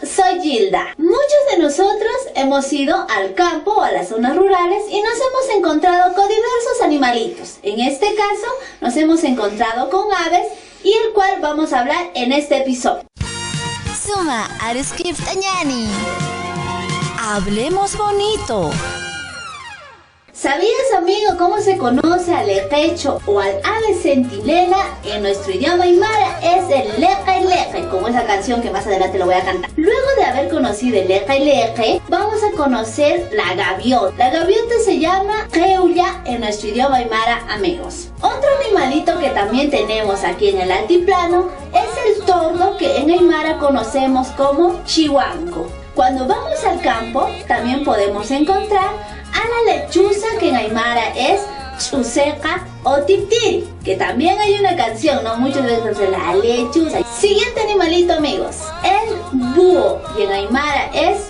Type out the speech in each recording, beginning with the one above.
soy Gilda. Muchos de nosotros hemos ido al campo o a las zonas rurales y nos hemos encontrado con diversos animalitos. En este caso, nos hemos encontrado con aves y el cual vamos a hablar en este episodio. Suma al script Ñani. Hablemos bonito. ¿Sabías, amigo, cómo se conoce al lequecho o al ave centinela? En nuestro idioma aymara es el leque, como esa canción que más adelante lo voy a cantar. Luego de haber conocido el leque, vamos a conocer la gaviota. La gaviota se llama queulla en nuestro idioma aymara, amigos. Otro animalito que también tenemos aquí en el altiplano es el tordo, que en aymara conocemos como chihuanco. Cuando vamos al campo, también podemos encontrar a la lechuza, que en aymara es chuseca o tiptiri, que también hay una canción, ¿no? Muchas veces de la lechuza. Siguiente animalito, amigos, el búho, y en aymara es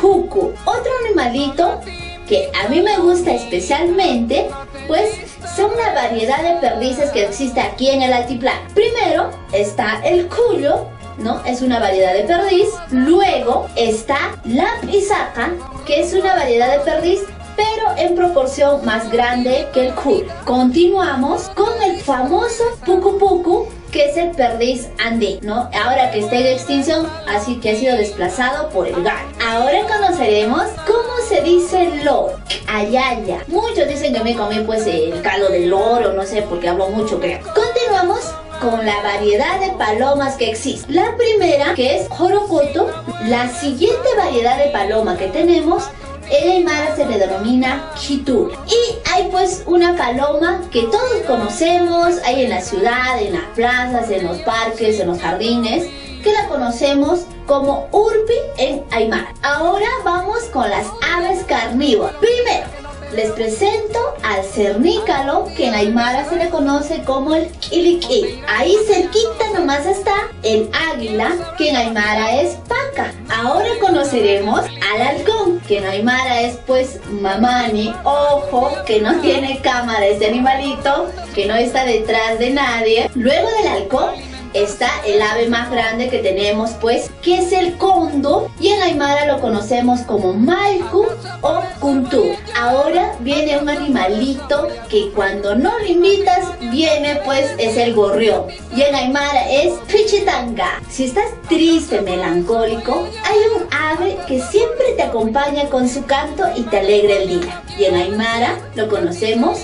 jucu. Otro animalito que a mí me gusta especialmente, pues son una variedad de perdices que existe aquí en el altiplano. Primero está el cuyo, ¿no? Es una variedad de perdiz. Luego está la pisaca, que es una variedad de perdiz, pero en proporción más grande que el cuyo. Continuamos con el famoso pucu, que es el perdiz andino, ¿no? Ahora que está en extinción, así que ha sido desplazado por el gallo. Ahora conoceremos cómo se dice loro, ayaya. Muchos dicen que me comí pues el caldo del loro, no sé, porque hablo mucho, creo. Continuamos con la variedad de palomas que existe. La primera, que es jorocoto. La siguiente variedad de paloma que tenemos en aymara se le denomina quitur. Y hay pues una paloma que todos conocemos, hay en la ciudad, en las plazas, en los parques, en los jardines, que la conocemos como urpi en aymara. Ahora vamos con las aves carnívoras. Primero, les presento al cernícalo, que en aymara se le conoce como el quiliquí. Ahí cerquita nomás está el águila, que en aymara es paca. Ahora conoceremos al halcón, que en aymara es pues mamani. Ojo, que no tiene cámara este animalito, que no está detrás de nadie. Luego del halcón está el ave más grande que tenemos, pues, que es el cóndor, y en aymara lo conocemos como maiku o kuntu. Ahora viene un animalito que cuando no lo invitas viene, pues, es el gorrión, y en aymara es pichitanga. Si estás triste, melancólico, hay un ave que siempre te acompaña con su canto y te alegra el día, y en aymara lo conocemos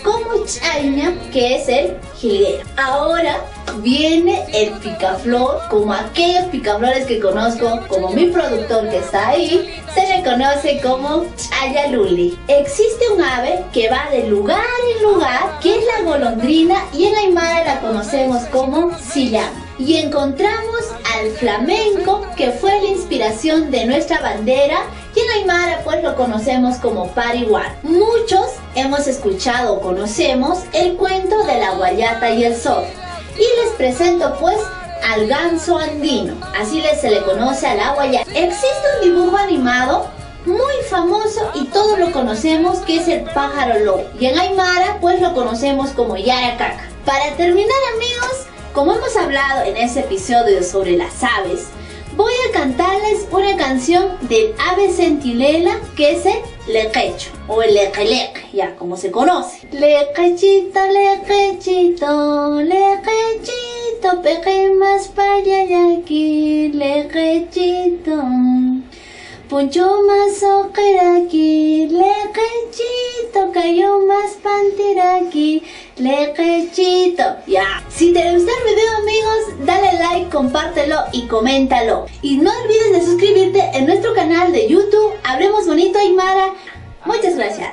como chaña, que es el jilguero. Ahora viene el picaflor, como aquellos picaflores que conozco, como mi productor que está ahí, se le conoce como chayaluli. Existe un ave que va de lugar en lugar, que es la golondrina, y en aymara la conocemos como sillama. Y encontramos al flamenco, que fue la inspiración de nuestra bandera, y en aymara pues lo conocemos como pariguar. Muchos hemos escuchado o conocemos el cuento de la guayata y el zorro. Y les presento pues al ganso andino, así se le conoce a la guayata. Existe un dibujo animado muy famoso y todos lo conocemos, que es el pájaro lobo, y en aymara pues lo conocemos como yaracaca. Para terminar, amigos, como hemos hablado en ese episodio sobre las aves, voy a cantarles una canción del ave centinela, que es el lequecho o el leque, ya como se conoce. Lequechito, lequechito, lequechito, peque más payayaki, lequechito. Puncho más oqueraki, lequechito, cayó más pantiraki, lequechito. Ya. Si te gustó el video, amigos, dale like, compártelo y coméntalo. Y no olvides de suscribirte en nuestro canal de YouTube, Hablemos Bonito Aymara. Muchas gracias.